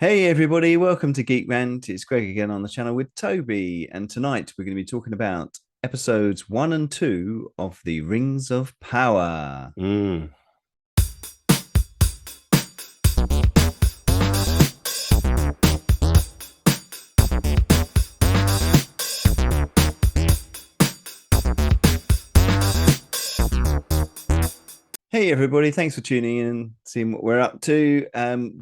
Hey everybody, welcome to Geek Rant. It's Greg again on the channel with Toby, and tonight we're going to be talking about episodes 1 and 2 of the Rings of Power. Mm. Hey everybody, thanks for tuning in and seeing what we're up to.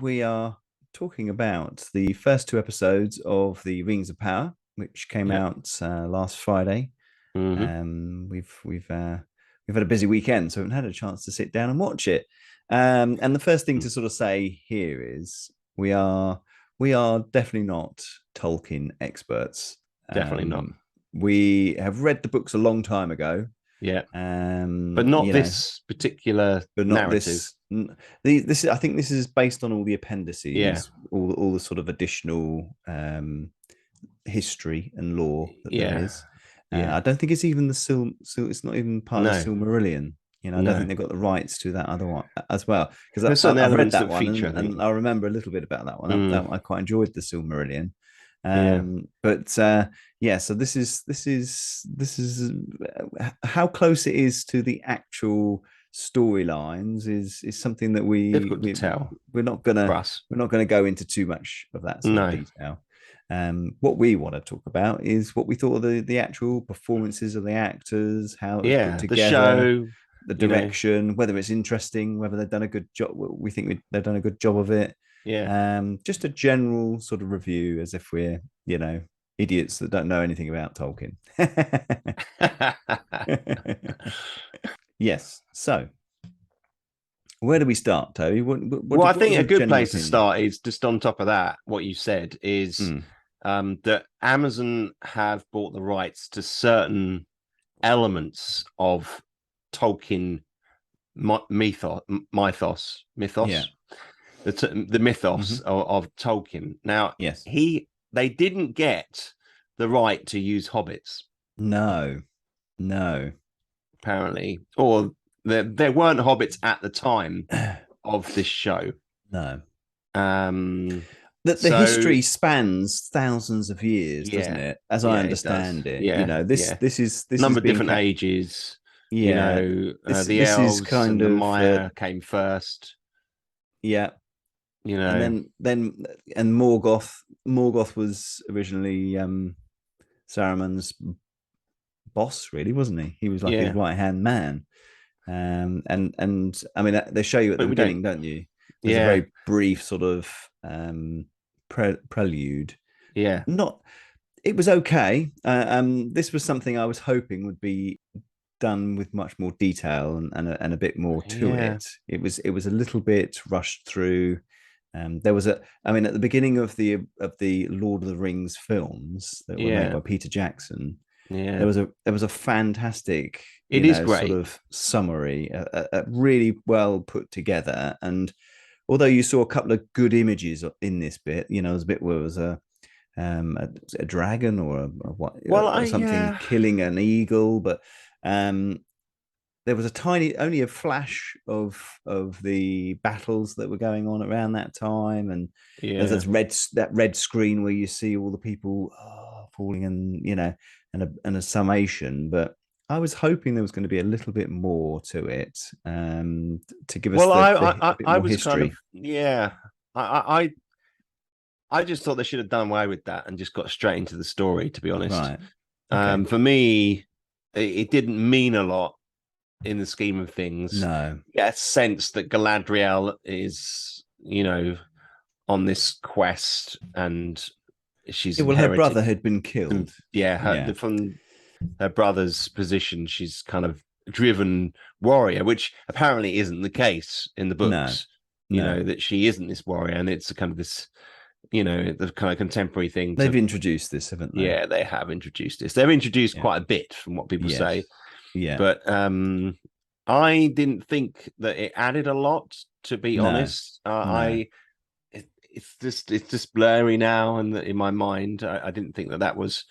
We are talking about the first two episodes of the Rings of Power, which came Yep. out last Friday. Mm-hmm. We've had a busy weekend, so we haven't had a chance to sit down and watch it. And the first thing to sort of say here is we are definitely not Tolkien experts. Definitely not. We have read the books a long time ago. Yeah. But not You know, this particular but not narrative. this. This I think this is based on all the Yeah. appendices, all the sort of additional history and lore that there Yeah. is. Yeah. I don't think it's even it's not even part of the No. Silmarillion. I don't No. think they've got the rights to that other one as well. Because There's certain I've read elements that that one feature, I think. and I remember a little bit about that one. Mm. I quite enjoyed the Silmarillion. Yeah. But yeah, so this is how close it is to the actual storylines is something that Difficult to tell we're not for gonna us. go into too much of that sort of No. detail. What we want to talk about is what we thought of the actual performances of the actors, how it was put Yeah. The together, show, the you know. direction, whether it's interesting, whether they've done a good job. We think they've done a good job of it. Yeah. Just a general sort of review, as if we're idiots that don't know anything about Tolkien. Yes. So, where do we start, Toby? Well, I What was think a your good general place to opinion? start is just on top of that, what you said is Mm, that Amazon have bought the rights to certain elements of Tolkien mythos, yeah. the mythos Hmm. of Tolkien. Now, Yes. they didn't get the right to use hobbits, No. No. apparently, or there weren't hobbits at the time of this show. No. Um, The so history spans thousands of years, doesn't yeah, it? As I yeah, it does. understand it, Yeah, yeah. this is Number of being different ages. yeah. The This is elves kind and the of Maya came first. yeah. You And know, then Morgoth was originally Saruman's boss, really, wasn't he? He was like his yeah. right hand man. And I mean, they show you at the But we don't. beginning, don't you? There's a Yeah, very brief sort of prelude. yeah, Not, it was okay. This was something I was hoping would be done with much more detail and a bit more to yeah, it. It was a little bit rushed through. There was I mean, at the beginning of the Lord of the Rings films that were made yeah, by Peter Jackson, yeah. there was a fantastic, It is sort great. of summary, really well put together. And although you saw a couple of good images in this bit, there's a bit where it was a dragon Well, I or something yeah, killing an eagle, but um, there was only a flash of the battles that were going on around that time, and there's yeah. that red screen where you see all the people falling, and and a summation. But I was hoping there was going to be a little bit more to it, to give us Well, a bit I more was kind of history. yeah. I just thought they should have done away with that and just got straight into the story. To be honest, Right. Okay. for me, it didn't mean a lot in the scheme of things. No. Get a sense that Galadriel is, on this quest and she's Yeah, well, her inherited brother had been some, killed. yeah, Yeah. from her brother's position, she's kind of driven warrior, which apparently isn't the case in the No. books. No. That she isn't this warrior, and it's a kind of this, the kind of contemporary thing They've to. introduced this, haven't they? Yeah, they have introduced this. They've introduced Yeah. quite a bit from what people say, Yes. Yeah. but I didn't think that it added a lot. To be No. honest, No. it's just blurry now, and in my mind, I didn't think that was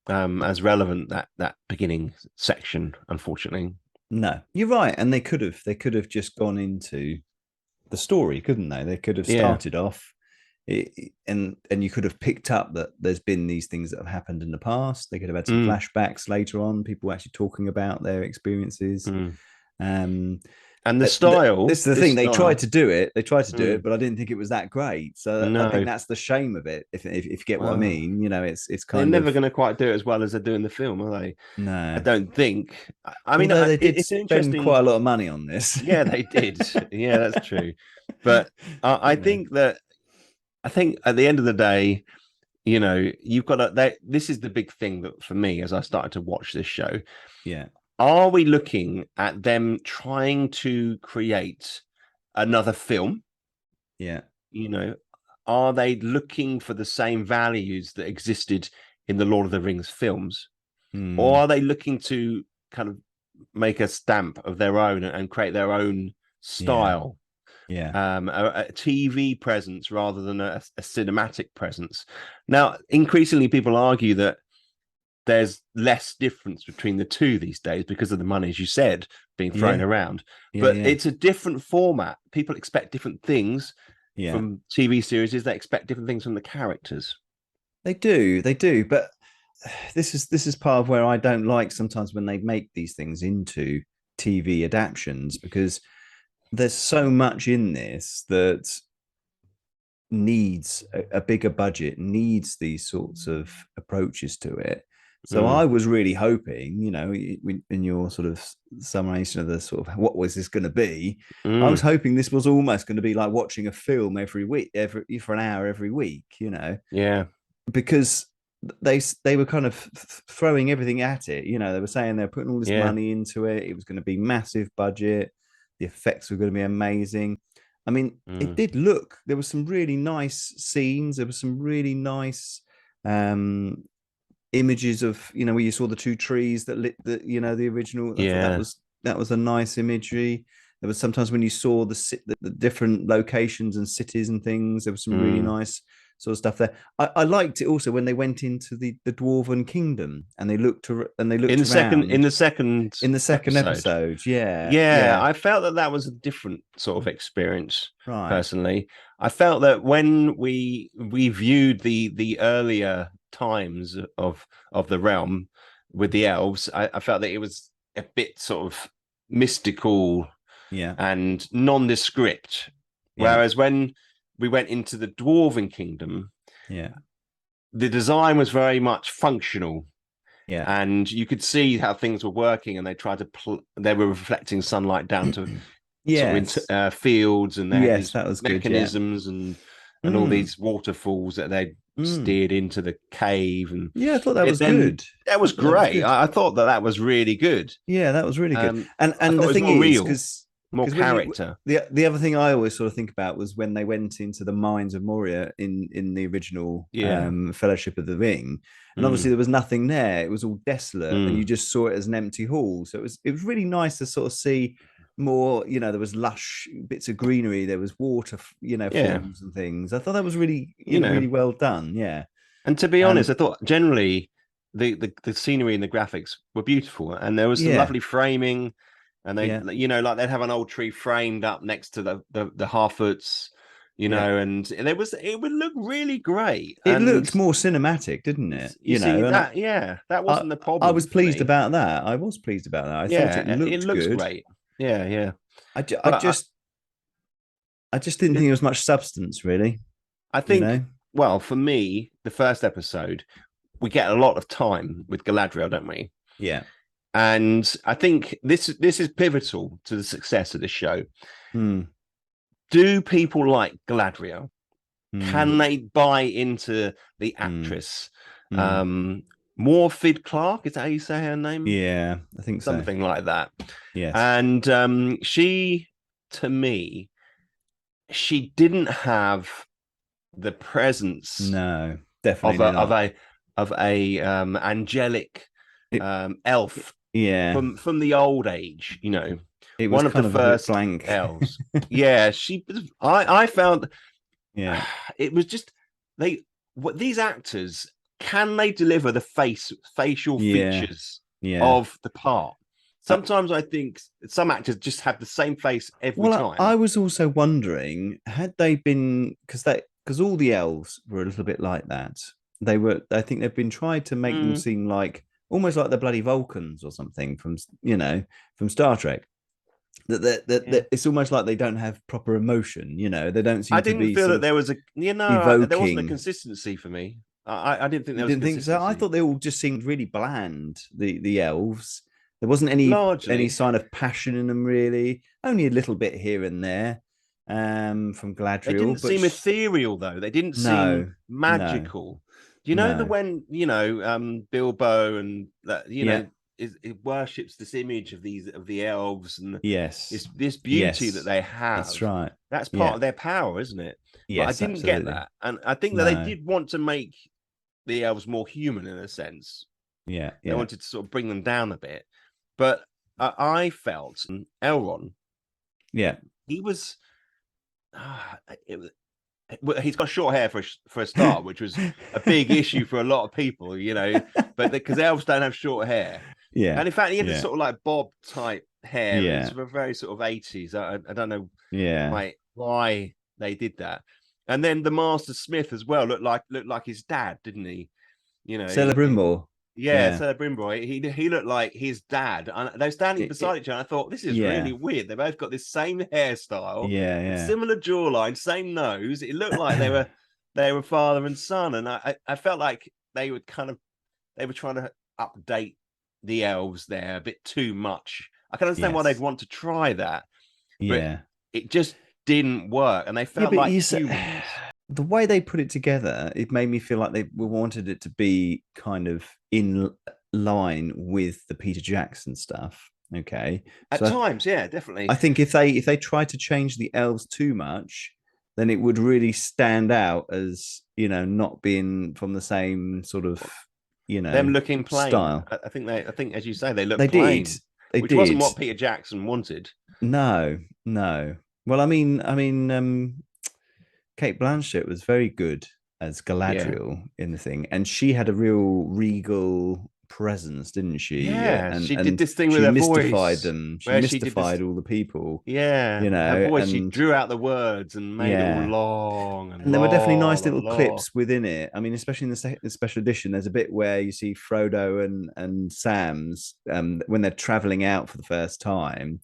as relevant, that beginning section, unfortunately. No. You're right. And they could have just gone into the story, couldn't they? They could have Yeah, started off, And you could have picked up that there's been these things that have happened in the past. They could have had some Mm, flashbacks later on, people actually talking about their experiences. mm. Um, And the this style, is the this thing. They tried style, to do it. They tried to do it, mm, but I didn't think it was that great. So I think no. that's the shame of it. If you get what I Well, mean, it's they're kind never of going to quite do it as well as they do in the film, are they? I no. don't think. I mean, Although they did it's an spend interesting. quite a lot of money on this. Yeah, they did. Yeah, that's true. But I Yeah, think that I think at the end of the day, you've got to. This is the big thing that for me as I started to watch this show. yeah, Are we looking at them trying to create another film? yeah. You know, are they looking for the same values that existed in the Lord of the Rings films? Or Hmm. are they looking to kind of make a stamp of their own and create their own Yeah, style, yeah, a TV presence rather than a cinematic presence? Now, increasingly, people argue that there's less difference between the two these days because of the money, as you said, being thrown yeah, around. yeah, But yeah. it's a different format. People expect different things Yeah. from TV series. They expect different things from the characters. They do. But this is part of where I don't like sometimes when they make these things into TV adaptations, because there's so much in this that needs a bigger budget, needs these sorts of approaches to it. So Mm, I was really hoping, in your sort of summation of the sort of what was this going to be, I was mm, hoping this was almost going to be like watching a film every week, every for an hour every week, yeah, because they were kind of throwing everything at it. They were saying they're putting all this yeah, money into it. It was going to be massive budget. The effects were going to be amazing. I mean, it mm, did look. There were some really nice scenes. There was some really nice um, images of where you saw the two trees that lit the original. I thought that yeah, was a nice imagery. There was sometimes when you saw the different locations and cities and things. There was some really mm. nice sort of stuff there. I liked it also when they went into the Dwarven kingdom and they In looked the second, in around the second in the second episode, episode. Yeah, yeah, yeah, I felt that that was a different sort of experience. right. Personally, I felt that when we viewed the earlier times of the realm with the elves, I felt that it was a bit sort of mystical Yeah, and nondescript. yeah, Whereas when we went into the dwarven kingdom, yeah, the design was very much functional, yeah. and you could see how things were working, and they tried to they were reflecting sunlight down to sort of Yes, fields, and they had yes, these that was good. Yeah. mechanisms and all Mm, these waterfalls that they mm. steered into the cave, and Yeah, I thought that it was then good. that I was thought that was great. good. I thought that that was really good. Yeah, that was really good. And I and thought the it was thing more is, real, because more when character. the other thing I always sort of think about was when they went into the mines of Moria in the original Yeah. Fellowship of the Ring, and obviously Mm, there was nothing there. It was all desolate, and you mm. just saw it as an empty hall. So it was really nice to sort of see more. There was lush bits of greenery. There was water, Yeah. falls and things. I thought that was really, You know, really well done. Yeah. and to be honest, Um. I thought generally the scenery and the graphics were beautiful, and there was some Yeah. lovely framing, and they, Yeah. like they'd have an old tree framed up next to the Harfoots, Yeah. and it would look really great. It And looked more cinematic, didn't it? you see And that, yeah, that I, wasn't the I problem was for pleased me. about that. I was pleased about that. I thought it Yeah, it looked looks good. great. Yeah, yeah, I, ju- I but just I just didn't think it, there was much substance, really. I You think, know? well, for me, the first episode, we get a lot of time with Galadriel, don't we? Yeah. And I think this is pivotal to the success of the show. Hmm. Do people like Galadriel? Hmm. Can they buy into the Hmm. actress? Hmm. Um, Morfydd Clark, is that how you say her name? Yeah, I think so. Something like that. Yes. And she, to me, she didn't have the presence No, of definitely a of not. a of a angelic It, elf yeah, from the old age, it was one of the kind of a bit first blank. elves. Yeah, I found Yeah. it was just what these actors, can they deliver the facial Yeah. features Yeah. of the part? Sometimes I think some actors just have the same face every Well, I time. was also wondering, had they been, because because all the elves were a little bit like that. They were, I think they've been tried to make them Mm, seem like almost like the bloody Vulcans or something from, from Star Trek. yeah. That it's almost like they don't have proper emotion. They don't I seem to didn't be feel sort that of there was there wasn't a evoking. consistency for me. I didn't think You there was didn't think so? I consistency. thought they all just seemed really bland. The elves. There wasn't any Largely, sign of passion in them really. Only a little bit here and there, from they Gladriel, didn't but seem ethereal though. They didn't seem no, no, magical. Do you know that no. when Bilbo and that Yeah, it worships this image of the elves and yes, this beauty that yes, they that's have? right. That's part Yeah, of their power, isn't it? But I yes, didn't get absolutely. that, and I think that they No, did want to make the elves more human in a sense. yeah, They yeah, wanted to sort of bring them down a bit, but I felt Elrond, yeah. he was. It was well, he's got short hair for a start, which was a big issue for a lot of people, but because elves don't have short hair. Yeah, And in fact, he had this yeah, sort of like bob type hair. It's yeah, very sort of 80s. I don't know yeah. why they did that. And then the Master Smith as well looked like his dad, didn't he? You know, Celebrimbor. yeah, Yeah, Celebrimboy. He looked like his dad, and they were standing beside each other. I thought this is really yeah, weird. They both got this same hairstyle, yeah, similar jawline, same nose. It looked like yeah. they were father and son, and I felt like they were they were trying to update the elves there a bit too much. I can understand why they'd Yes. want to try that, but Yeah. it just didn't work, and they Yeah, felt but like you said humans. the way they put it together, it made me feel like they wanted it to be kind of in line with the Peter Jackson stuff. Okay. At So times, yeah, I definitely. think if they try to change the elves too much, then it would really stand out as, not being from the same sort of, Them looking plain. style. I think as you say, they look They did. plain, They which wasn't did. what Peter Jackson wanted. No, no. Well, Kate Blanchett was very good as Yeah. Galadriel in the thing, and she had a real regal presence, didn't she? Yeah. And She did this thing with she her mystified voice them. She where she did this. mystified all the people, Yeah. Her voice, she and drew out the words and made it all yeah. long and And there were definitely long nice and little long. clips within it. I mean, especially in the special edition, there's a bit where you see Frodo and Sam's, when they're traveling out for the first time,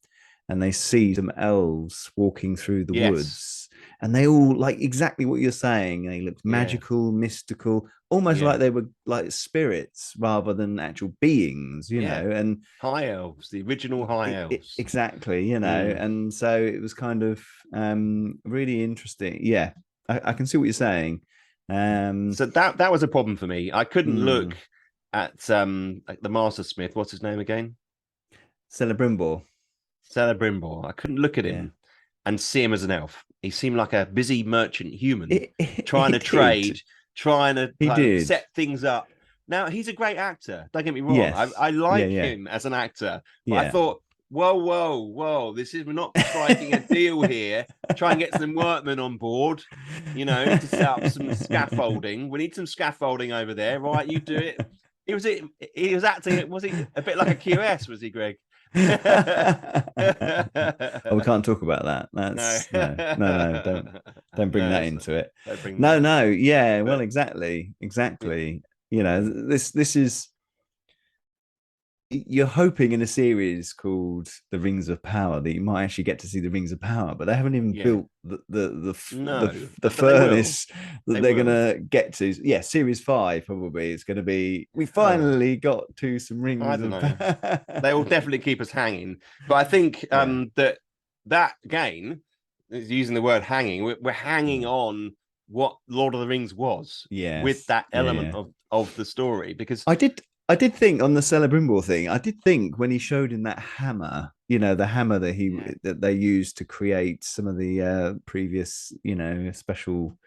and they see some elves walking through the Yes. woods, and they all like exactly what you're saying. They looked Yeah. magical, mystical, almost like Yeah. they were like spirits rather than actual beings, Yeah. and High elves, the original high elves. exactly, Mm. and so it was kind of really interesting. Yeah, I can see what you're saying. So that was a problem for me. I couldn't look Mm, at like the Master Smith. What's his name again? Celebrimbor. Celebrimbor. I couldn't look at Yeah, him and see him as an elf. He seemed like a busy merchant human trying he to did. trade, trying to He kind of did. set things up. Now he's a great actor. Don't get me wrong. Yes. I Yeah, like yeah, him as an actor, but I yeah. thought, whoa, this is we're not striking a deal here. Try and get some workmen on board, to set up some scaffolding. We need some scaffolding over there, right? You do it. He was acting. Was he a bit like a QS? Was he, Greg? Oh, we can't talk about that. No, That's no, no, no. Don't bring no, that that's not, into it. don't bring that No, in. no. Yeah. Well, But exactly, yeah, exactly. This is you're hoping in a series called The Rings of Power that you might actually get to see the Rings of Power, but they haven't even yeah, built no, the but they will. furnace that They they're will. gonna get to. Yeah, series 5 probably is gonna be. We Oh, finally got to some I Rings don't of know. Power. They will definitely keep us hanging. But I think Yeah, that game, using the word hanging, we're hanging mm. on what Lord of the Rings was with Yes, that yeah, element yeah. of the story. Because I did think on the Celebrimbor thing, I did think when he showed him that hammer, the hammer yeah, that they used to create some of the previous, special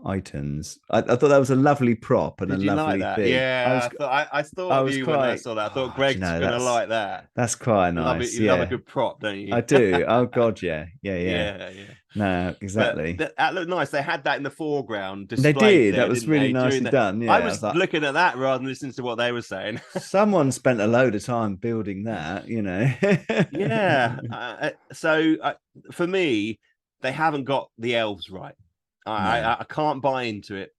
items. I thought that was a lovely prop and a did you like lovely that? thing. Yeah, I thought I of was you when I quite, saw that. I thought oh, do you Greg's know, gonna like that. that's quite You love it. nice. You love a Yeah, good prop, don't I you? do. Oh God, yeah, yeah, yeah. Yeah, yeah. No, But exactly. that looked nice. They had that in the foreground They displayed did. That there, was didn't really they? During nicely that, done. I Yeah, I was was like, looking at that rather than listening to what they were saying. someone spent a load of time building that. Yeah. For me, they haven't got the elves right. I can't buy into it.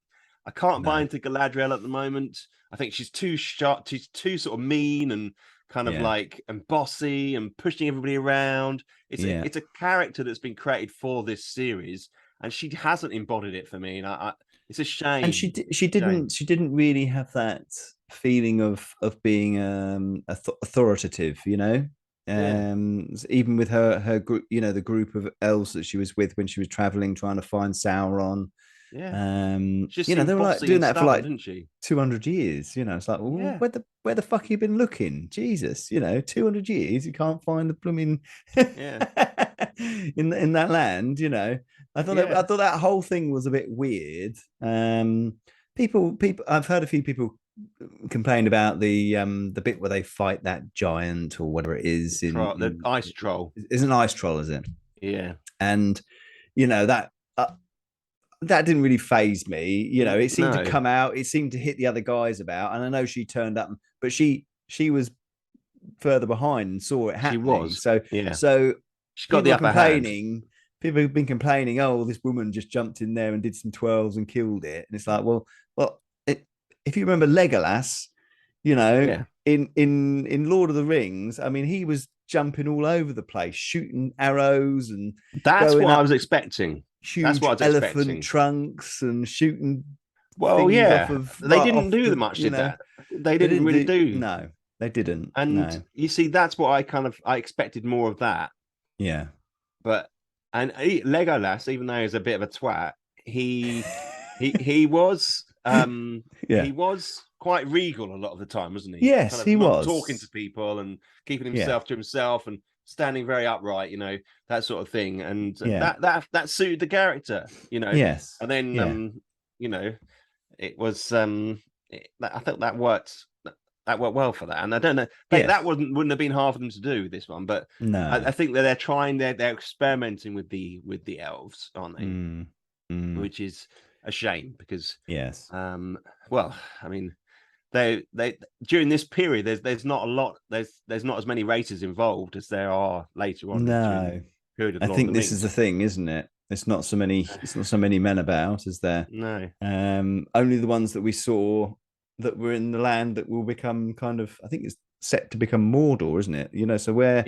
I can't buy No. into Galadriel at the moment. I think she's too sharp. She's too sort of mean and kind of Yeah. like and bossy and pushing everybody around. It's a character that's been created for this series, and she hasn't embodied it for me. And it's a shame. And she didn't really have that feeling of being authoritative, you know. Even with her group, you know, the group of elves that she was with when she was traveling trying to find Sauron. Yeah. You know, they were like doing that for like didn't she? 200 years. You know, it's like, well, Yeah. where the fuck you been looking? Jesus, you know, 200 years you can't find the blooming Yeah. in that land. You know, I thought that whole thing was a bit weird. People, I've heard a few people complain about the bit where they fight that giant or whatever it is The ice troll. Is an ice troll, is it? Yeah. And you know that didn't really phase me. You know, it seemed to come out, it seemed to hit the other guys about, and I know she turned up, but she was further behind and saw it happening. She was. So yeah. So she got the upper hand. People have been complaining, oh, this woman just jumped in there and did some twirls and killed it. And it's like, well, if you remember Legolas, you know, in Lord of the Rings, I mean, he was jumping all over the place, shooting arrows, and that's what I was expecting. Huge elephant trunks and shooting. Well, yeah, they didn't do much. Did that? They didn't really do. No, they didn't. And you see, that's what I expected more of that. Yeah, but Legolas, even though he's a bit of a twat, he was he was quite regal a lot of the time, wasn't he? Yes, kind of he was talking to people and keeping himself to himself and standing very upright, you know, that sort of thing, and that suited the character, you know. Yes, and then you know, it was I think that worked well for that, and I don't know that wouldn't have been hard for them to do with this one, but no, I think that they're experimenting with the elves, aren't they? Which is a shame because well, I mean, they during this period there's not a lot, there's not as many races involved as there are later on. No, I think this is the thing, isn't it? It's not so many men about, is there? No. Only the ones that we saw that were in the land that will become kind of, I think it's set to become Mordor, isn't it? You know, so where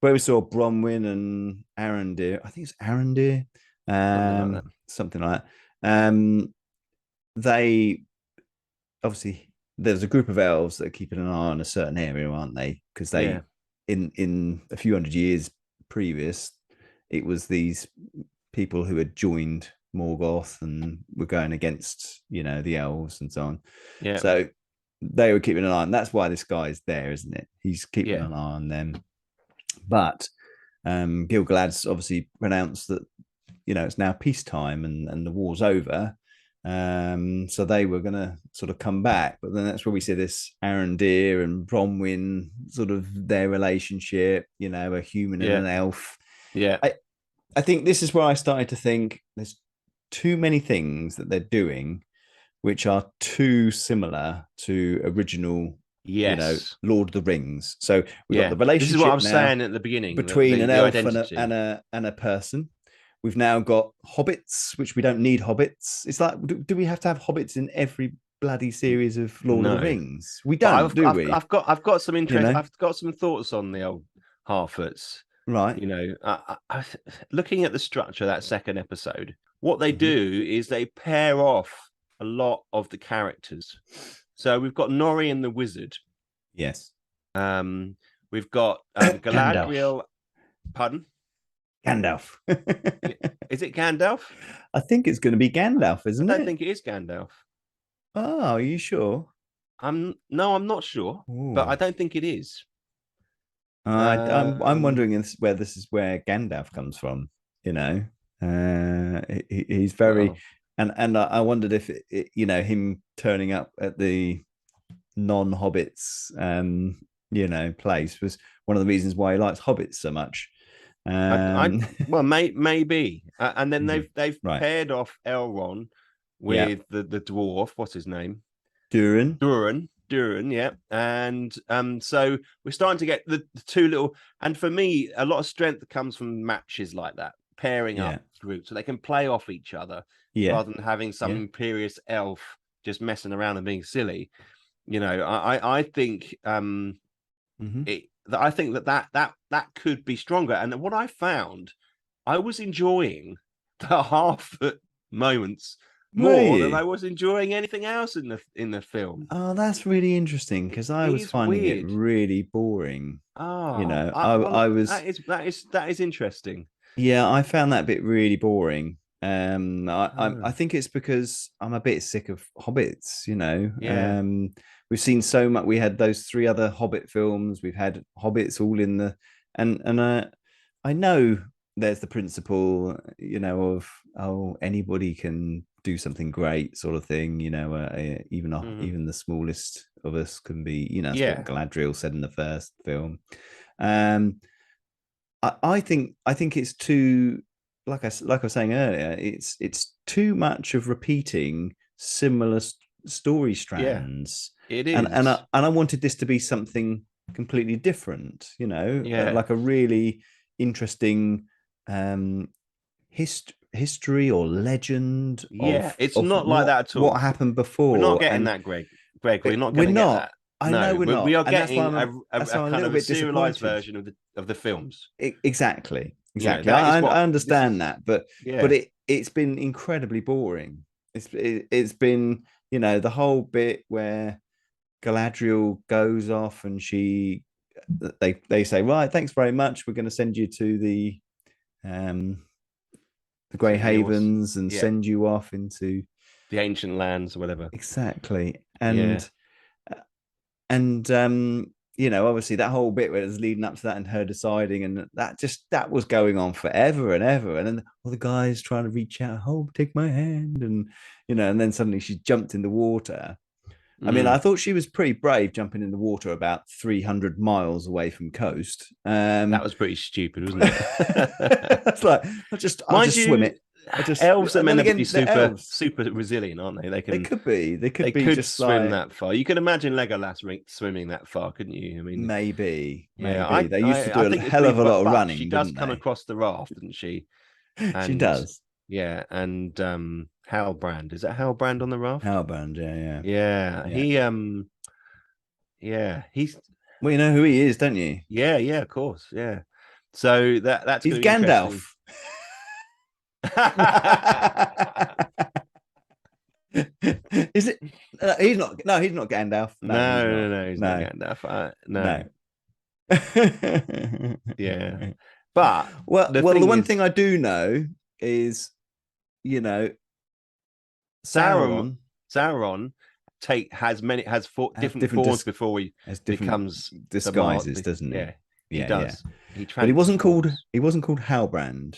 we saw Bronwyn and Arondir, I think it's Arondir, something like that. They obviously, there's a group of elves that are keeping an eye on a certain area, aren't they? Because they in a few hundred years previous, it was these people who had joined Morgoth and were going against, you know, the elves and so on. Yeah. So they were keeping an eye on. That's why this guy's there, isn't it? He's keeping an eye on them. But Gil-galad's obviously pronounced that, you know, it's now peacetime and the war's over. So they were going to sort of come back, but then that's where we see this Arondir and Bronwyn, sort of their relationship, you know, a human and an elf. Yeah. I think this is where I started to think there's too many things that they're doing which are too similar to original, you know, Lord of the Rings. So we've got the relationship. This is what I was saying at the beginning between an elf and a person. We've now got hobbits, which we don't need hobbits. It's like, do we have to have hobbits in every bloody series of Lord of the Rings? We don't, do we? I've got some interest. You know? I've got some thoughts on the old Harfoots. Right. You know, looking at the structure of that second episode, what they do is they pair off a lot of the characters. So we've got Nori and the Wizard. Yes. We've got Galadriel. Pardon? Gandalf. Is it Gandalf? I think it's going to be Gandalf, isn't it? I don't think it is Gandalf. Oh, are you sure? I'm not sure. Ooh. But I don't think it is. I'm wondering where Gandalf comes from. You know, he's very, and I wondered if you know, him turning up at the non-hobbits, you know, place was one of the reasons why he likes hobbits so much. Well, maybe, and then they've paired off Elrond with the dwarf. What's his name? Durin, yeah. And so we're starting to get the two little. And for me, a lot of strength comes from matches like that, pairing Yeah. up groups so they can play off each other Yeah. rather than having some Yeah. imperious elf just messing around and being silly. You know, I think I think that could be stronger. And what I found, I was enjoying the Harfoot moments Were more than you? I was enjoying anything else in the film. Oh, that's really interesting because I It was is finding it weird. really boring. You Oh, know, well, I was, that is interesting. yeah, I found that bit really boring. I Oh, think it's because I'm a bit sick of hobbits. You know, yeah. we've seen so much. We had those three other Hobbit films. We've had hobbits all in the, and I know there's the principle, you know, of anybody can do something great, sort of thing. You know, Mhm. even the smallest of us can be. You know, that's what Yeah. Galadriel said in the first film. Um, I think it's too, like I was saying earlier, it's too much of repeating similar story Yeah. strands, It and is. I wanted this to be something completely different, you know, Yeah. like a really interesting history or legend Yeah. It's of not like that at what all. happened We're not before, getting and that, Greg. We're not we're going to get not. that. I know No, we're we not, are and getting that's a why I'm a kind little of a bit serialized disappointed. version of the films. Exactly, You know, exactly. that is I what this understand is. that, but Yeah. it's been incredibly boring. It's been, you know, the whole bit where Galadriel goes off and they say, right, thanks very much, we're going to send you to um the Grey Yeah. Havens and Yeah. send you off into The ancient lands or whatever. exactly, Yeah. and you know, obviously that whole bit where it was leading up to that and her deciding, and that was going on forever and ever, and then all the guys trying to reach out, oh, take my hand, and you know, and then suddenly she jumped in the water. I mean, I Mm. thought she was pretty brave jumping in the water about 300 miles away from coast. That was pretty stupid, wasn't it? That's like I'll Mind just swim you, it. I just elves are And then meant to be again, the elves, super resilient, aren't they? they They could be could just swim like that far. You could imagine Legolas swimming that far, couldn't you? I mean, yeah, maybe they used to I do a think it's hell of believable, a lot of but she running, does didn't come they? across the raft, doesn't she? She And does. yeah, and Halbrand, is that Halbrand on the raft? Hellbound, yeah, Yeah, yeah. yeah, he's Well, you know who he is, don't you? yeah, of course, yeah. So that's He's going to be interesting. Gandalf. Is it? He's not. No, he's not Gandalf. No, he's not. No, he's not No, Gandalf. No, no. yeah. But Well, the the thing one is, thing I do know is, you know, Sauron, Sauron Sauron has four has different forms before he has different becomes disguises, doesn't he? yeah, he Yeah, yeah. does. He But transforms. he wasn't called Halbrand.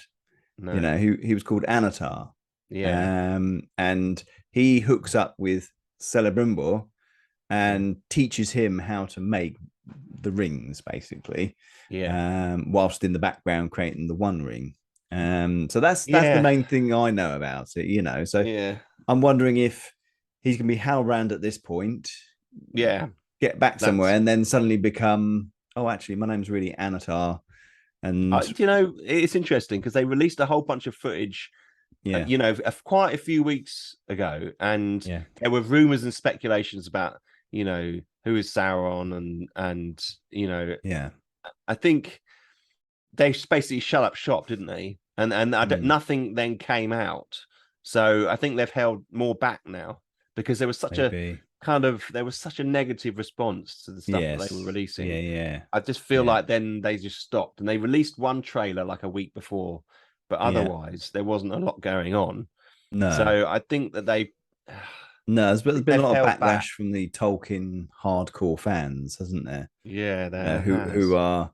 You No, know, he was called Anatar. yeah, And he hooks up with Celebrimbor yeah, and teaches him how to make the rings, basically, yeah, whilst in the background creating the One Ring. So that's the yeah, main thing I know about it, you know. So yeah, I'm wondering if he's going to be Halbrand at this point, yeah. get back somewhere, That's and then suddenly become, oh, actually, my name's really Anatar, and you know, it's interesting because they released a whole bunch of footage yeah, you know, quite a few weeks ago, and yeah, there were rumors and speculations about, you know, who is Sauron, and you know, yeah, I think they basically shut up shop, didn't they? And nothing then came out, so I think they've held more back now because maybe, there was such a negative response to the stuff that they were yes, releasing. yeah, yeah, I just feel yeah, like then they just stopped and they released one trailer like a week before, but yeah. otherwise there wasn't a lot going on. No, So I think that no, there's been a they've lot of held back. backlash from the Tolkien hardcore fans, hasn't there? Yeah, You know, there who has. are,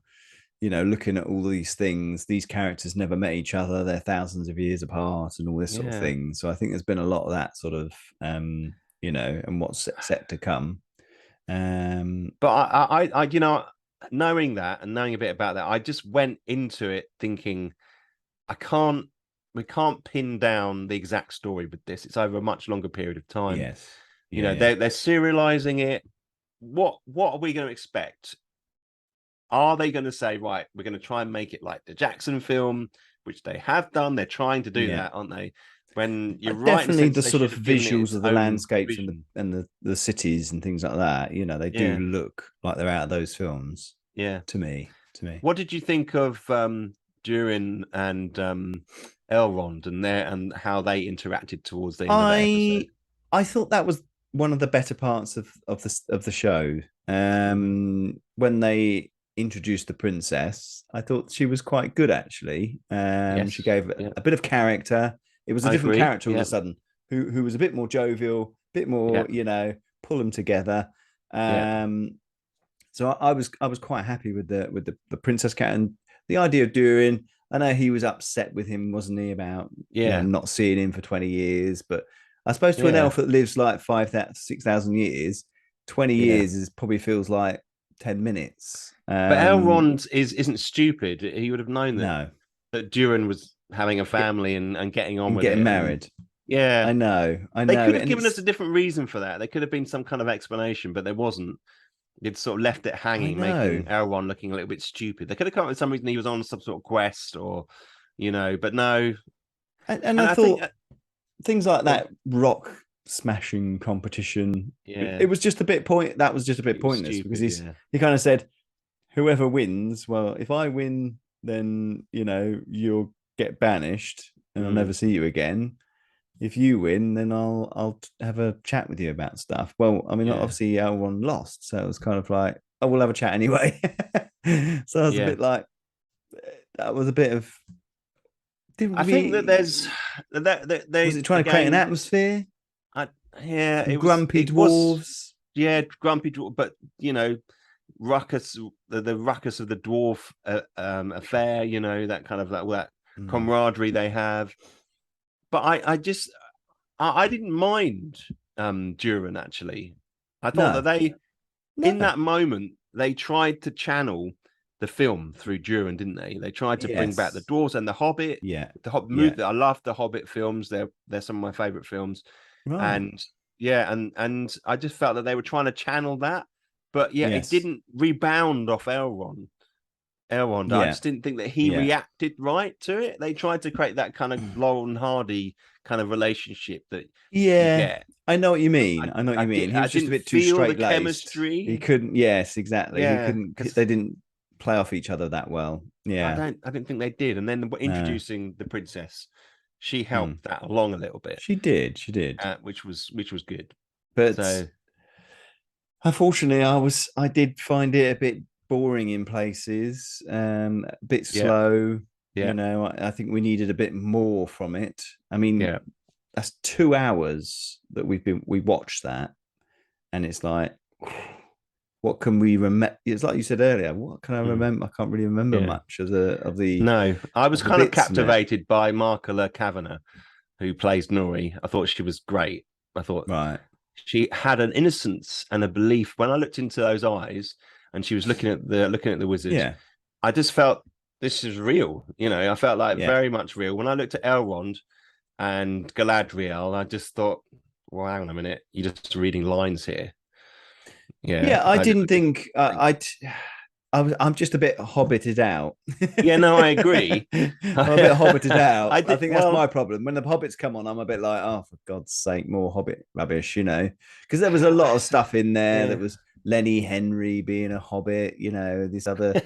you know, looking at all these things. These characters never met each other. They're thousands of years apart, and all this sort of Yeah, thing. So I think there's been a lot of that sort of, you know, and what's set to come. but you know, knowing that and knowing a bit about that, I just went into it thinking I can't. We can't pin down the exact story with this. It's over a much longer period of time. Yes, You yeah, know, yeah, they're serializing it. What are we going to expect? Are they going to say, right, we're going to try and make it like the Jackson film, which they have done. They're trying to do Yeah. that, aren't they? When you're right, in Definitely sense the they sort of should have given it visuals its of the own landscapes vision. and the cities and things like that. You know, they do Yeah. look like they're out of those films. Yeah. To me. What did you think of Durin and Elrond and how they interacted towards the end of that episode? I thought that was one of the better parts of the show. When they introduced the princess, I thought she was quite good actually. Yes. She gave a bit of character. It was a different character all of a sudden, who was a bit more jovial, a bit more, you know, pull them together. So I was quite happy with the princess cat, and the idea of Durin. I know he was upset with him, wasn't he, about you know, not seeing him for 20 years, but I suppose to an elf that lives like 5,000, 6,000 years, 20 years is probably feels like 10 minutes. But Elrond isn't stupid. He would have known that Durin was having a family and getting on with getting it. married. Yeah. I know. They could have given us a different reason for that. There could have been some kind of explanation, but there wasn't. It sort of left it hanging, making Elrond looking a little bit stupid. They could have come up with some reason he was on some sort of quest or, you know, but no. And I thought things like that rock smashing competition, it was just a bit pointless stupid, because he kind of said, whoever wins, well, if I win, then, you know, you'll get banished and I'll never see you again. If you win, then I'll have a chat with you about stuff. Well, I mean, obviously Elrond lost, so it was kind of like, oh, we'll have a chat anyway. So I was a bit like, that was a bit of. I think that there's was it trying to create an atmosphere? It grumpy dwarves. Grumpy dwarf, but you know, ruckus, the ruckus of the dwarf affair. You know, that kind of that camaraderie they have. But I didn't mind Durin actually. I thought that they in that moment they tried to channel the film through Durin, didn't they? They tried to bring back the dwarves and the Hobbit. The Hobbit movie. I love the Hobbit films. They're some of my favorite films. And and I just felt that they were trying to channel that, but it didn't rebound off Elrond. I just didn't think that he reacted right to it. They tried to create that kind of Laurel and Hardy kind of relationship that you get. I know what you mean. I know what you mean. He was just a bit too straight laced. Chemistry. He couldn't. Yes, exactly. He couldn't. They didn't play off each other that well. Yeah, I didn't think they did. And then introducing the princess, she helped that along a little bit. She did. Which was good. But unfortunately, I did find it a bit boring in places, a bit slow. You know, I think we needed a bit more from it. I mean, that's 2 hours that we watched that, and it's like, what can we remember? It's like you said earlier. What can I remember? I can't really remember much of the. No, I was kind of captivated by Markula Kavanagh, who plays Nori. I thought she was great. I thought she had an innocence and a belief. When I looked into those eyes, and she was looking at the wizard, I just felt this is real. You know, I felt like very much real. When I looked at Elrond and Galadriel, I just thought, well, hang on a minute, you're just reading lines here. I didn't think I'm just a bit hobbited out. No, I agree. I'm a bit hobbited out. I think that's my problem. When the hobbits come on, I'm a bit like, oh, for God's sake, more hobbit rubbish, you know, because there was a lot of stuff in there that was Lenny Henry being a hobbit, you know, this other.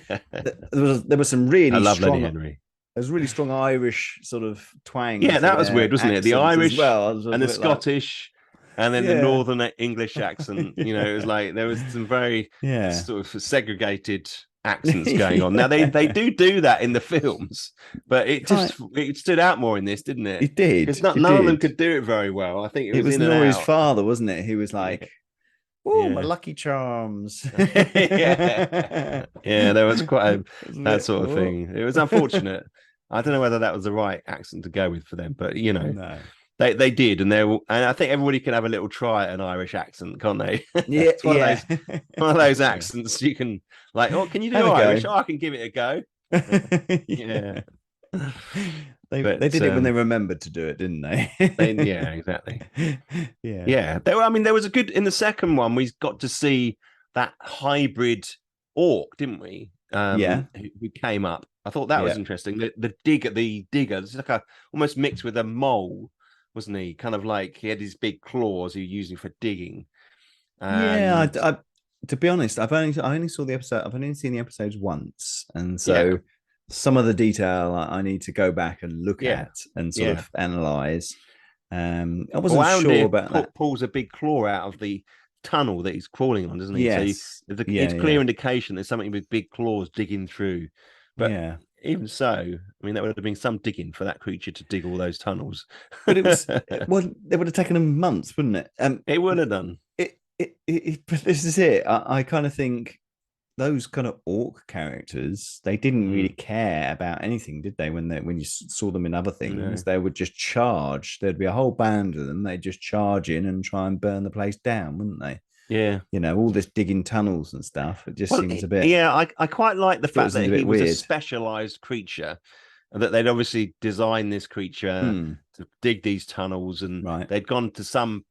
there was some really I love strong. Lenny Henry. There's really strong Irish sort of twang. Yeah, that was weird, wasn't it? The Irish and the Scottish. And then the Northern English accent, you know, it was like there was some very sort of segregated accents going on. Now they do that in the films, but it stood out more in this, didn't it? It did. Because none of them could do it very well. I think it was Nori's father, wasn't it? He was like, "Oh, my Lucky Charms." There was quite that sort of thing. It was unfortunate. I don't know whether that was the right accent to go with for them, but you know. No. They did, and I think everybody can have a little try at an Irish accent, can't they? Yeah, it's one of those accents you can like. Oh, can you do Irish? Oh, I can give it a go. They did it when they remembered to do it, didn't they? Exactly. There was a good in the second one. We got to see that hybrid orc, didn't we? Yeah. who came up. I thought that was Yeah. interesting. The digger, this is like a almost mixed with a mole, wasn't he? Kind of like he had these big claws he was using for digging. Yeah. And To be honest, I only saw the episode. I've only seen the episodes once, and yeah, so some of the detail I need to go back and look yeah, at and sort yeah. of analyze. I Well, wasn't sure Arondir about that. pulls a big claw out of the tunnel that he's crawling on, doesn't he? So Yes. Yeah. it's clear Yeah. indication there's something with big claws digging through. But Yeah. even so, I mean, that would have been some digging for that creature to dig all those tunnels. But it was well, it would have taken them months, wouldn't it? It would have done. But this is it. I kind of think those kind of orc characters, they didn't really care about anything, did they? When you saw them in other things, No. they would just charge. There'd be a whole band of them. They'd just charge in and try and burn the place down, wouldn't they? Yeah. You know, all this digging tunnels and stuff. It just Well, seems a bit. yeah, I quite like the Thought it fact was a that bit he was a weird. specialized creature, and that they'd obviously designed this creature Hmm, to dig these tunnels, and right. they'd gone to some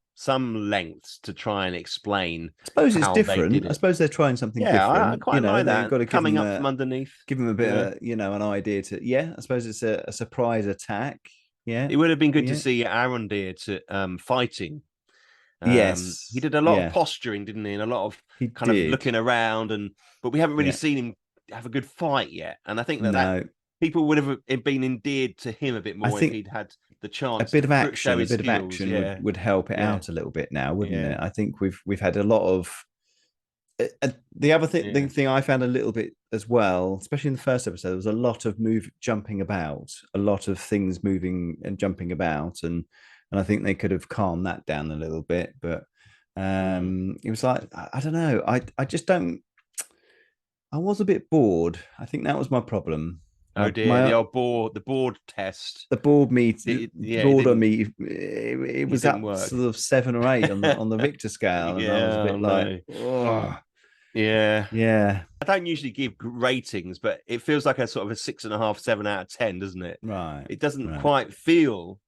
lengths to try and explain I suppose it's how they did different. I it. suppose they're trying something Yeah, I different. You quite know, like they've that got to coming up from underneath. give them a You bit know, of, an idea to. Yeah, I suppose it's a surprise attack. Yeah, it would have been good to yeah. see Arondir to fighting. He Yes, did a lot of yeah, posturing, didn't he? And a lot of he kind of did. looking around, but we haven't really Yeah, seen him have a good fight yet. And I think that no, people would have been endeared to him a bit I more if think he'd had the a chance bit to of show action, a his bit of skills. action Yeah, would help it yeah, out a little bit now, wouldn't yeah, it? I think we've had a lot of the other thing. The yeah, thing I found a little bit as well, especially in the first episode, there was a lot of jumping about, a lot of things moving and jumping about, and I think they could have calmed that down a little bit, but it was like I don't know. I just don't. I was a bit bored. I think that was my problem. Oh My dear, my the board test. the board meet Yeah, board on me. It it was didn't up work. sort of 7 or 8 on the Richter scale, and I was a Yeah, bit like, no, oh yeah. yeah, I don't usually give ratings, but it feels like a sort of a 6.5, 7 out of 10, doesn't it? right, It doesn't right. quite feel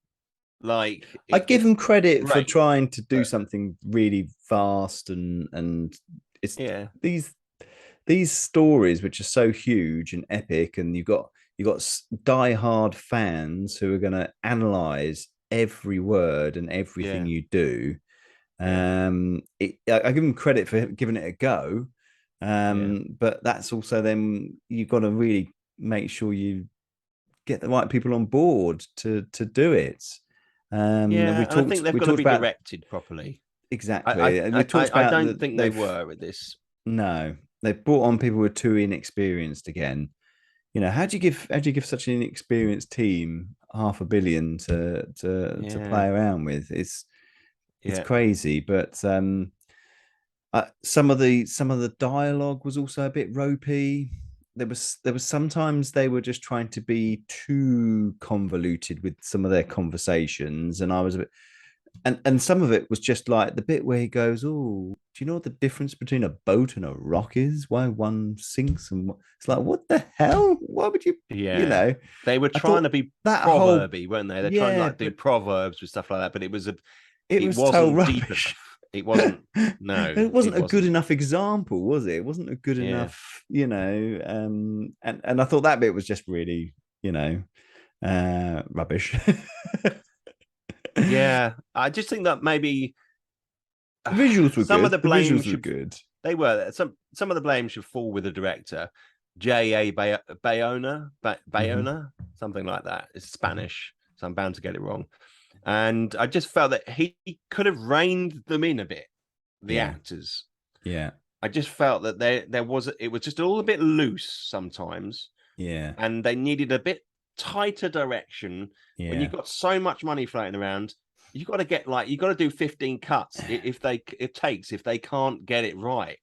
like I give it's them credit for great, trying to do but something really vast, and it's yeah, these stories which are so huge and epic, and you've got die-hard fans who are going to analyze every word and everything yeah, you do. yeah, I give them credit for giving it a go, yeah, but that's also then you've got to really make sure you get the right people on board to do it. And yeah. And I think they've we got to talked be about directed properly. exactly, and we talked I about don't that think they were with this. no, they've brought on people who are too inexperienced again. You know, how do you give such an inexperienced team 500 million to Yeah, play around with? It's yeah, crazy, but some of the dialogue was also a bit ropey. There was sometimes they were just trying to be too convoluted with some of their conversations, and I was a bit, and some of it was just like the bit where he goes, "Oh, do you know what the difference between a boat and a rock is? Why one sinks and it's like, what the hell? Why would you, you yeah. know?" They were I trying to thought be that whole proverby, weren't they? They're trying to yeah, like do but proverbs with stuff like that, but it it was so wasn't deep rubbish. enough. It wasn't. No, It wasn't it a good wasn't. enough example, was it? It wasn't a good Yeah. enough, and I thought that bit was just really, rubbish. The Yeah, I just think that maybe visuals were some of good. the The blame visuals were should good. they were some of the blame should fall with the director, J.A. Mhm. Bayona, something like that. It's Spanish, so I'm bound to get it wrong. And I just felt that he could have reined them in a bit, the Yeah, actors. yeah, I just felt that there was it was just all a bit loose sometimes, yeah, and they needed a bit tighter direction. When you've yeah, got so much money floating around, you got to get you got to do 15 cuts if they can't get it right.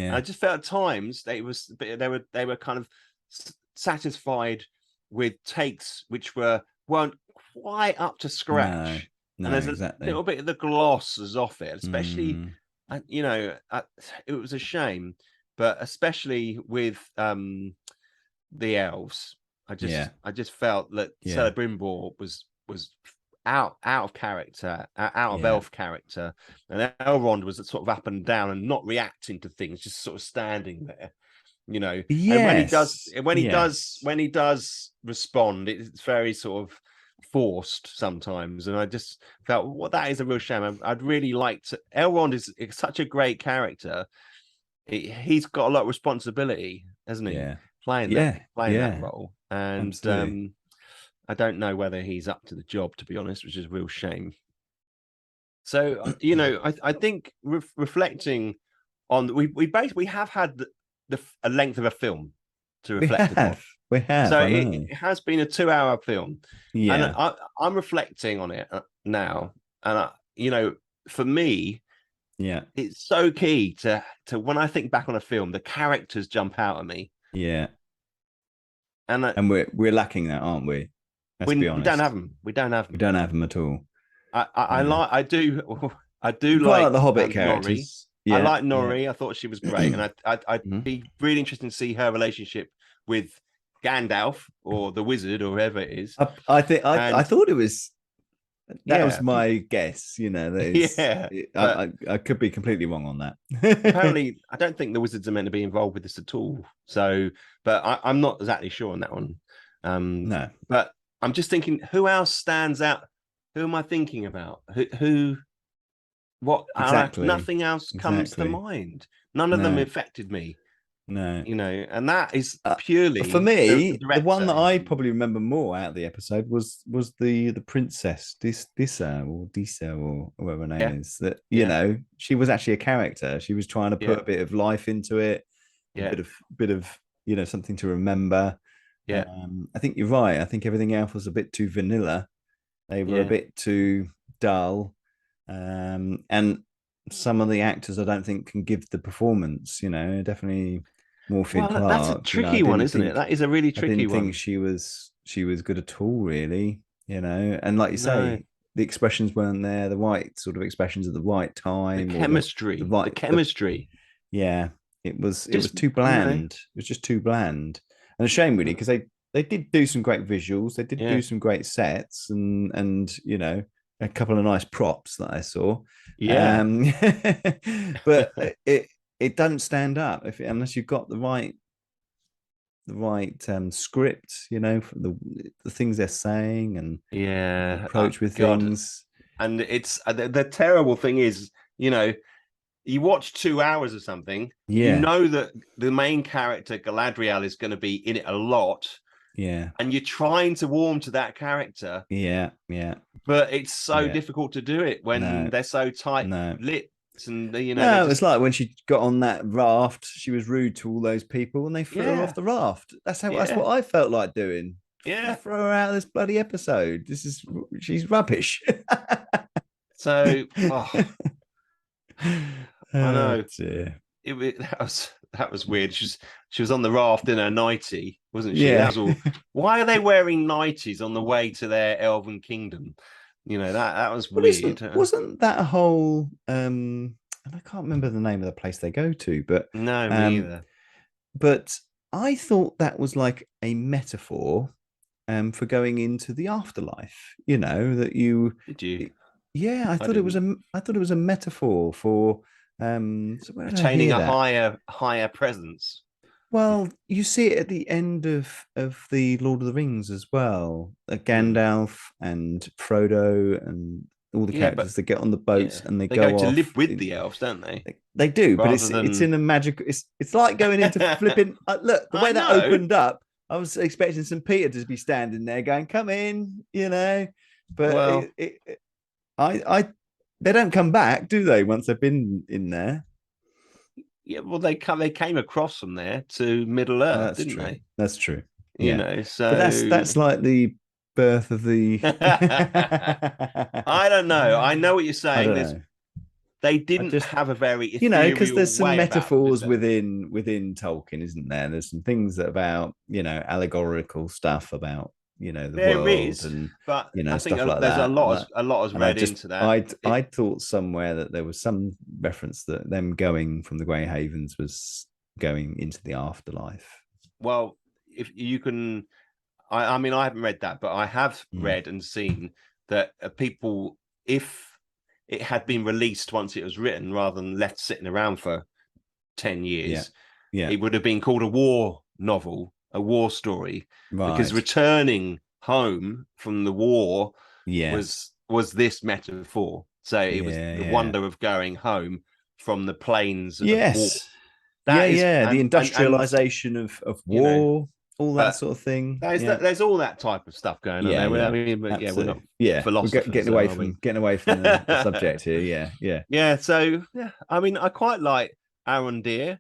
And yeah. I just felt at times they were kind of satisfied with takes which weren't quite up to No, scratch. And no, there's a little exactly. bit of the gloss is off it, especially Mm, it was a shame, but especially with the elves, yeah, I just felt that yeah, Celebrimbor was out of character, out of yeah, elf character, and Elrond was sort of up and down and not reacting to things, just sort of standing there. you know. And Yes. when Yes. he does respond, it's very sort of forced sometimes. And I just felt, well, that is a real shame. I'd really like to. Elrond is such a great character. He's got a lot of responsibility, hasn't he? Yeah. Playing Yeah. that Yeah. role. And Absolutely. I don't know whether he's up to the job, to be honest, which is a real shame. So you know, I think reflecting on we basically have had a length of a film to We reflect upon. have. We have. So I know. it has been a 2 hour film, and Yeah. I'm reflecting on it now, and you know, for me, Yeah. it's so key to when I think back on a film, the characters jump out at me, Yeah. and And we're lacking that, aren't we? Let's be we don't have honest. them. We don't have We them. don't have them at all. I Yeah. like I do I do Quite like like the Hobbit Nori. characters. I Yeah. like Yeah. Nori. I thought she was great, and I'd Mhm. be really interested to see her relationship with Gandalf or the wizard or whoever it is. I think I And thought it was that was yeah, my guess. You know, that is yeah, but I could be completely wrong on that. apparently I don't think the wizards are meant to be involved with this at all. So, but I'm not exactly sure on that one. No, But I'm just thinking, who else stands out? Who am I thinking about? Who what? exactly, Nothing else comes to exactly. mind. None of them No, affected me, no. you know, and that is Uh, for purely the me, the one director. that I probably remember more out of the episode was the princess Disa or whatever her name Yeah, is. That you yeah, know, she was actually a character. She was trying to yeah, put a bit of life into it, a yeah, bit of you know something to remember. yeah, I think you're right. I think everything else was a bit too vanilla. They were a yeah. bit too dull, and some of the actors I don't think can give the performance. You know, definitely Morphine Well, that's a Clark. You know, tricky one, isn't it? That is a really I tricky didn't think one. she was good at all, really. You know, and like you No, say, the expressions weren't there, the right sort of expressions at the right time, or the the right chemistry. yeah. It was Just too you know, bland. It was just too bland, and a shame really because they did do some great visuals, they did yeah, do some great sets, and you know a couple of nice props that I saw, yeah. um, but it doesn't stand up unless you've got the right script, you know, for the things they're saying and the Yeah, approach with God, things. and it's the terrible thing is, you know, you watch 2 hours of something, you Yeah, know that the main character Galadriel is going to be in it a lot, yeah, and you're trying to warm to that character, yeah, yeah, but it's so yeah. difficult to do it when No, they're so tight no. lipped, and you know they No, just it's like when she got on that raft, she was rude to all those people and they threw her off yeah, the raft. That's yeah, what I felt like doing. yeah. Throw her out of this bloody episode. She's rubbish. So I Oh know dear. that was weird. She was on the raft in her nightie, wasn't she? That Yeah. was all. Why are they wearing nighties on the way to their elven kingdom? You know that was Well, weird. wasn't that a whole and I can't remember the name of the place they go to, No, me um either. but I thought that was like a metaphor for going into the afterlife. You know that you, Did you? yeah, I didn't. I thought it was a metaphor for. So where did I Attaining hear a that? higher presence. Well, you see it at the end of the Lord of the Rings as well. Hmm. Gandalf and Frodo and all the Yeah, but characters that get on the boats yeah, and they they go go to live off. with the elves, don't they? They do, but Rather it's than in a magic. It's like going into flipping. Look, the I way that know. opened up, I was expecting St. Peter to be standing there going, "Come in," you know, but Well, I, they don't come back, do they? Once they've been in there. yeah. Well, they came across from there to Middle Earth, That's didn't true. they? That's true. You Yeah, know, but so that's like the birth of the. I don't know. I know what you're I saying. don't There's know. they I didn't just have a very you know because ethereal there's some way about them, did metaphors they? within Tolkien, isn't there? There's some things that about you know allegorical stuff about you know the There world is, and but you know I think stuff like there's that. a lot is And I read just into that. I thought somewhere that there was some reference that them going from the Grey Havens was going into the afterlife. Well, if you can, I mean, I haven't read that, but I have Mm. read and seen that people, if it had been released once it was written, rather than left sitting around for 10 Yeah, years, Yeah. it would have been called a war novel, a war story, because Right. returning home from the war Yes. was this metaphor. So it was Yeah. the Yeah. wonder of going home from the plains of war. Yes. Yeah. That is, Yeah. The and industrialization of you know, war, all that but sort of thing. Yeah. there's all that type of stuff going on Yeah. there. I Yeah. mean, but yeah, we're not Absolutely. Yeah. We're philosophers, are we? getting away from the subject here. Yeah. Yeah. Yeah, so yeah, I mean, I quite like Aaron Deere,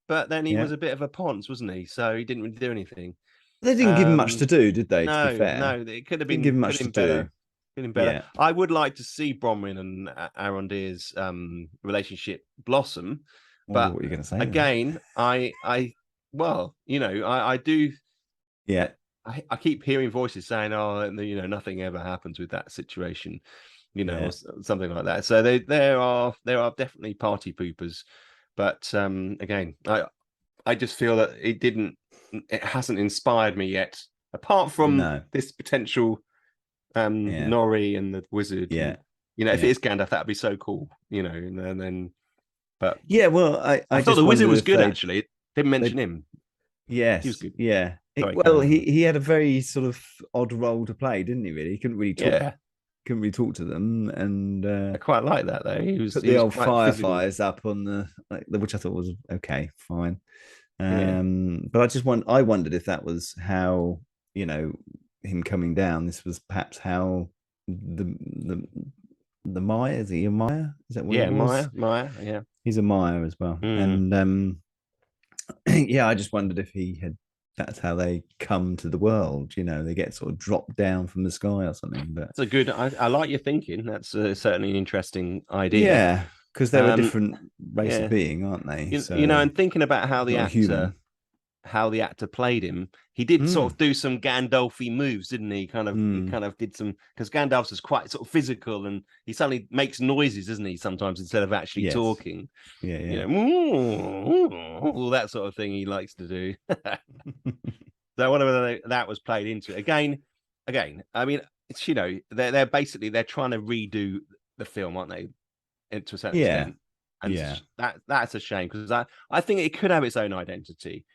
but then he Yeah. was a bit of a ponce, wasn't he? So he didn't really do anything. They didn't give him much to do, did they? To be No, fair, no, it could have didn't give been him much to do. better. Could have been better. Yeah. I would like to see Bronwyn and Aaron Deere's relationship blossom, I wonder but what you're going to say then. again, well, I do. Yeah. I keep hearing voices saying, "Oh, nothing ever happens with that situation," Yeah. or something like that. So there are definitely party poopers, but again, I just feel that it hasn't inspired me yet, apart from No. this potential Yeah. Nori and the wizard. Yeah. And, if Yeah. it is Gandalf, that'd be so cool, and then. But Yeah. Well, I thought just the wizard wonder was if good. they. Actually, didn't mention him. He was Yes. good. Yeah. Sorry, Well, carry on. he had a very sort of odd role to play, didn't he? Really, he couldn't really talk. Yeah, Couldn't really talk to them, and I quite like that though. He put he the was old quite physical. fireflies up on which I thought was okay, fine. Yeah. But I wondered if that was how, him coming down. This was perhaps how the Maya, is he a Maya? Is that what it Yeah, was? Maya, yeah. He's a Maya as well. Mm. And yeah, I just wondered if he had. That's how they come to the world. They get sort of dropped down from the sky or something. But That's a good. I like your thinking. That's certainly an interesting idea. yeah, because they're a Um, different race of yeah, being, aren't they? and thinking about Not human. how the actor played him, he did sort Mm, of do some Gandalfy moves, didn't he? He mm, kind of did some, because Gandalf is quite sort of physical, and he suddenly makes noises, doesn't he? Sometimes instead of actually yes. talking, Yeah, yeah. all that sort of thing he likes to do. So I wonder whether that was played into it again. I mean, it's they're basically they're trying to redo the film, aren't they? To a certain Yeah, extent, and yeah. that's a shame, because I think it could have its own identity,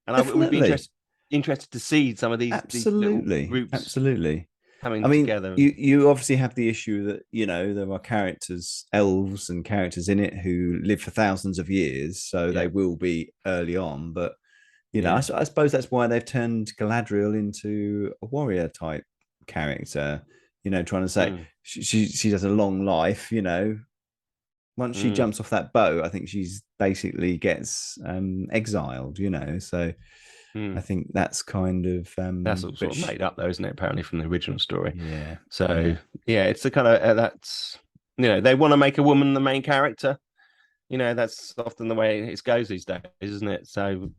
and I would be Definitely. interested to see some of these little Absolutely. groups Absolutely. I coming mean, together. you obviously have the issue that, there are characters, elves and characters in it who live for thousands of years, so Yeah, they will be early on, but yeah. I suppose that's why they've turned Galadriel into a warrior type character. Trying to say she has a long life. Once she jumps off that boat, I think she's basically gets exiled. So I think that's kind of That's all sort of made up, though, isn't it? Apparently from the original story. Yeah. So yeah, it's the kind of that's they want to make a woman the main character. That's often the way it goes these days, isn't it? So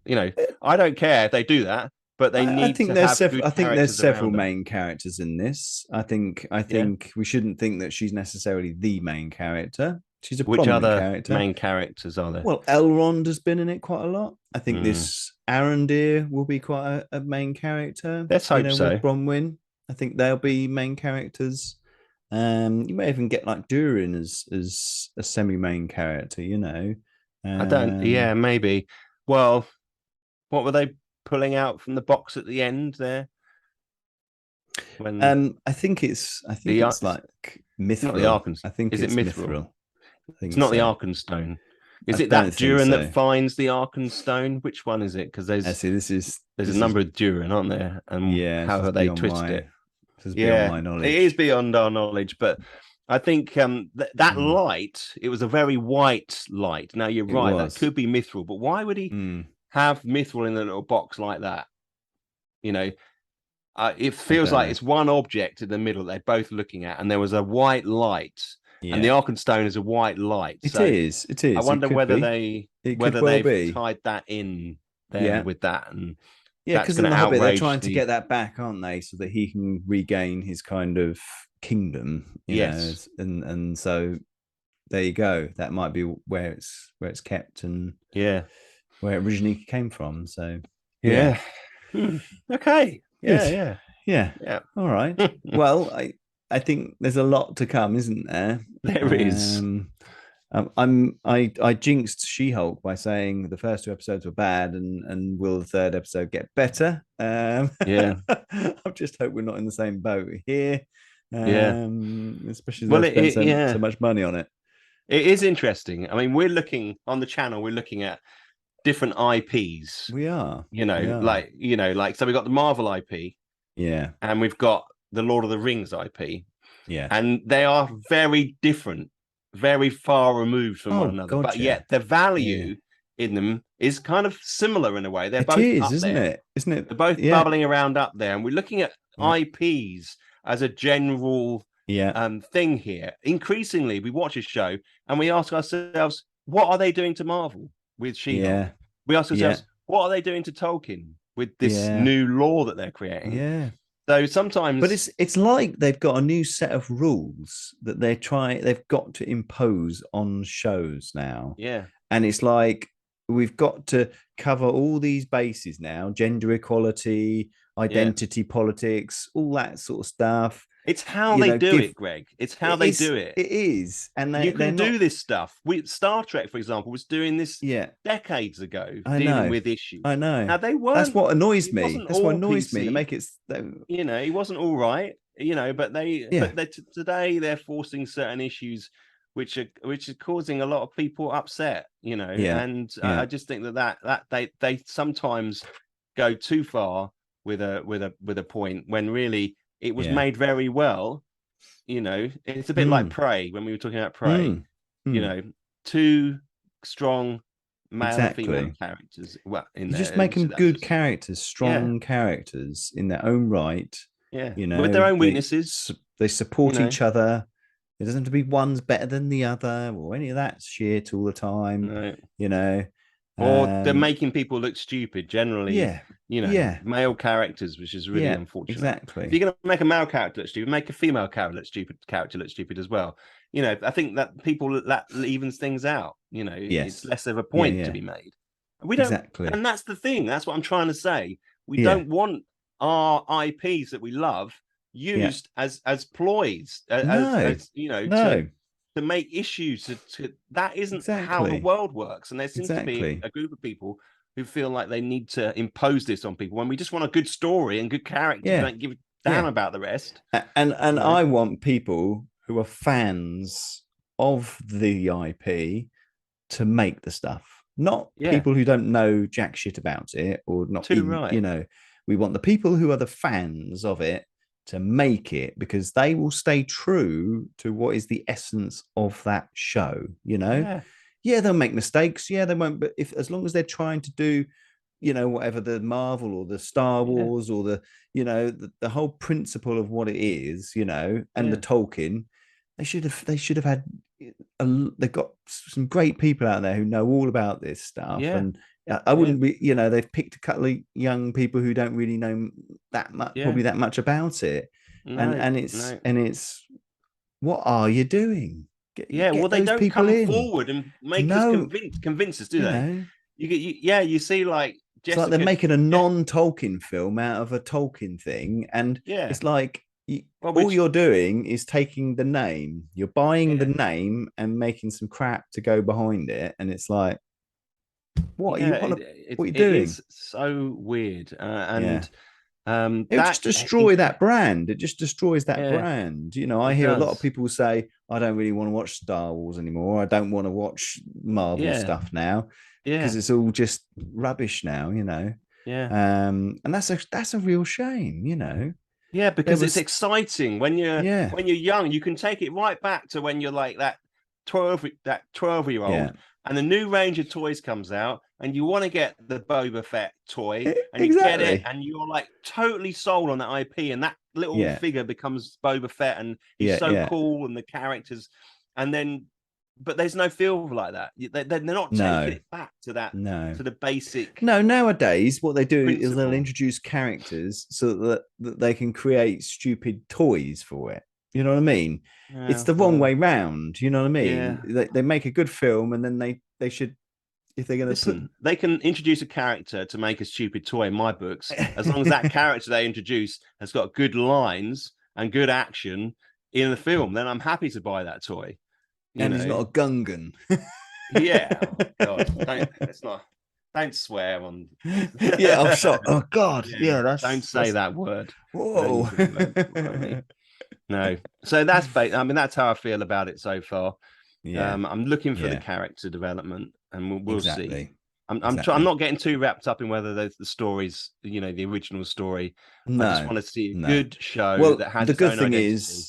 I don't care if they do that, but they I need think to there's have good I think there's characters several around them. main characters in this. I think Yeah. we shouldn't think that she's necessarily the main character. She's a Which prominent other character. main characters are there? Well, Elrond has been in it quite a lot. I think this Arondir will be quite a main character. Let's hope so. With Bronwyn, I think they'll be main characters. You may even get like Durin as a semi-main character. I don't. Yeah, maybe. Well, what were they pulling out from the box at the end there? When I think it's like Mithril. not the Arkansas. I think is it's it Mithril? I think It's not the so. Arkenstone. Is I it that don't think Durin so. that finds the Arkenstone? Which one is it? Because there's a number of Durin, aren't there? And how have they twisted it? This is beyond my knowledge. It is beyond our knowledge, but I think that light, it was a very white light. Now you're right, that could be Mithril, but why would he have Mithril in a little box like that? It feels like it's one object in the middle they're both looking at, and there was a white light, and the Arkenstone is a white light. It is. I wonder whether they've be. tied that in there with that, and because in the Hobbit they're trying to get that back, aren't they, so that he can regain his kind of kingdom. Yes, and so there you go. That might be where it's kept and where it originally came from. So okay. Yeah. All right. Well, I think there's a lot to come, isn't there? There is. I jinxed She-Hulk by saying the first two episodes were bad, and will the third episode get better? Yeah, I just hope we're not in the same boat here, yeah. especially as Well, they've spent so yeah, much money on it. it is interesting. I mean, we're looking on the channel. We're looking at different IPs. We are, we You know, are, like so we've got the Marvel IP yeah, and we've got the Lord of the Rings IP, yeah. and they are very different, very far removed from one Oh another. God, But yeah, yet the yeah. value in them is kind of similar in a way. They're It both is, up isn't there. it? Isn't it? They're both Yeah, bubbling around up there, and we're looking at yeah, IPs as a general yeah, thing here. Increasingly, we watch a show and we ask ourselves, what are they doing to Marvel with She-Hulk? yeah, We ask yeah, ourselves, what are they doing to Tolkien with this yeah, new law that they're creating? yeah. So But sometimes, it's like they've got a new set of rules that they've got to impose on shows now. yeah, And it's like we've got to cover all these bases now: gender equality, yeah. identity politics, all that sort of stuff. It's how You they know, do give it, Greg. It's how they do it. it is, and You they're can not. do this stuff. Star Trek, for example, was doing this Yeah, decades ago, I dealing know, with issues. I know. Now they That's weren't. what annoys It me. wasn't That's what all annoys me. They PC. make it. He wasn't all right. But Yeah, today they're forcing certain issues, which are causing a lot of people upset. yeah, And yeah, I just think that they sometimes go too far with a point when really it was yeah. made very well. It's a bit like Mm, Prey when we were talking about Prey. mm, You mm. know, two strong male and female Exactly. characters. Well, in You just there, make so them that's good just characters, yeah, strong characters in their own right. yeah, You with their know, own weaknesses. they You support know, each other. It doesn't have to be one's better than the other or any of that shit all the time. no. You know, Or they're um, making people look stupid. Generally, yeah, yeah, male characters, which is really yeah, unfortunate. If exactly. you're going to make a male character look stupid, make a female character look stupid as well. I think that people that evens things out. It's Yes, less of a yeah, point to yeah, be made. We don't, exactly. and that's the thing. That's what I'm trying to say. We Yeah, don't want our IPs that we love yeah. used as ploys, No, to no, make issues that isn't how the exactly, world works. And there seems to be exactly. a group of people who feel like they need to impose this on people when we just want a good story and good characters. We Yeah, don't give a damn yeah. about the rest. And you know I want people who are fans of the IP to make the stuff, not yeah, people who don't know jack shit about it or not too in, right. we want the people who are the fans of it to make it because they will stay true to what is the essence of that show. Yeah, Yeah, they'll make mistakes. Yeah, they won't, but if as long as they're trying to do whatever the Marvel or the Star yeah, Wars or the whole principle of what it is, and the yeah, Tolkien, they should have had they've got some great people out there who know all about this stuff. yeah, And I yeah, wouldn't be, they've picked a couple of young people who don't really know that much, yeah. probably that much about it. And No, and it's no. and it's what are you doing? Yeah, well, Get they those don't people come in. forward and make us No, convince us, do you they? know, Yeah, you see, like it's like they're Jessica. making a non-Tolkien film out of a Tolkien thing, and Yeah, it's like well, all which you're doing is taking the name, you're buying the yeah, name and making some crap to go behind it, and it's like, what are you yeah, on? What are you it doing? is so weird, Yeah, and it would that just destroy that brand. It just destroys that yeah, brand. I it hear a lot of does. people say, "I don't really want to watch Star Wars anymore. I don't want to watch Marvel Yeah, stuff now because yeah, it's all just rubbish now." yeah, And that's a real shame. yeah, There because it's was, exciting yeah, when you're young. You can take it right back to when you're like that 12-year yeah, old, and the new range of toys comes out, and you want to get the Boba Fett toy, and you get it, exactly. and you're like totally sold on that IP, and that little Yeah, figure becomes Boba Fett, and he's yeah, so yeah. cool, and the characters, and then, but there's no feel like that. They're not taking No, it back to that no, to the basic no. Nowadays, what they do is they'll principle. introduce characters so that they can create stupid toys for it. You know what I mean? It's Yeah, the wrong well, way round. You know what I mean? yeah. They make a good film, and then they should, if they're going to put. Listen, they can introduce a character to make a stupid toy in my books, as long as that character they introduce has got good lines and good action in the film, then I'm happy to buy that toy. You And he's not know, a Gungan. yeah. Oh God, don't swear on. Yeah, I'm shocked. Oh God, Yeah, yeah, don't say that's that word. Then whoa. you won't mind me. No, so I mean, that's how I feel about it so far. Yeah, I'm looking for the yeah, character development, and we'll see. exactly, I'm exactly. not getting too wrapped up in whether the stories, the original story. I just No, want to see a no. good show Well, that has its own identity.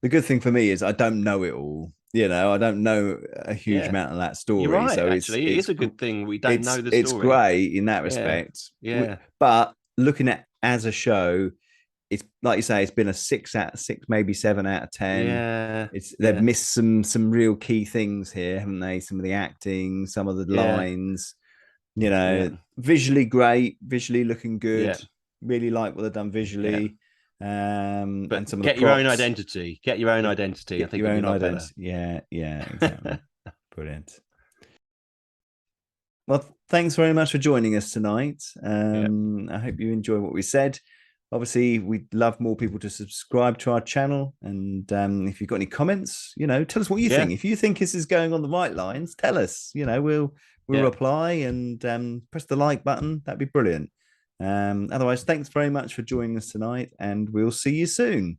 the good thing for me is I don't know it all. I don't know a huge Yeah, amount of that you're story, right. so Actually, it is a good thing we don't know the it's story. great in that Yeah, respect. yeah, But looking at as a show, it's like you say, it's been a 6 out of 6, maybe 7 out of 10. yeah, It's they've yeah, missed some real key things here, haven't they? Some of the acting, some of the yeah, lines. yeah, Visually great, visually looking yeah, good. Really like what they've done yeah. visually, and some But of the get your own props. identity. Get your own Yeah, identity. I get think your it'll be own a lot better. identity. Yeah, yeah, exactly. Brilliant. Well, thanks very much for joining us tonight. Yeah, I hope you enjoy what we said. Obviously, we'd love more people to subscribe to our channel. And if you've got any comments, tell us what you yeah, think. If you think this is going on the right lines, tell us. We'll yeah. reply and press the like button. That'd be brilliant. Otherwise, thanks very much for joining us tonight, and we'll see you soon.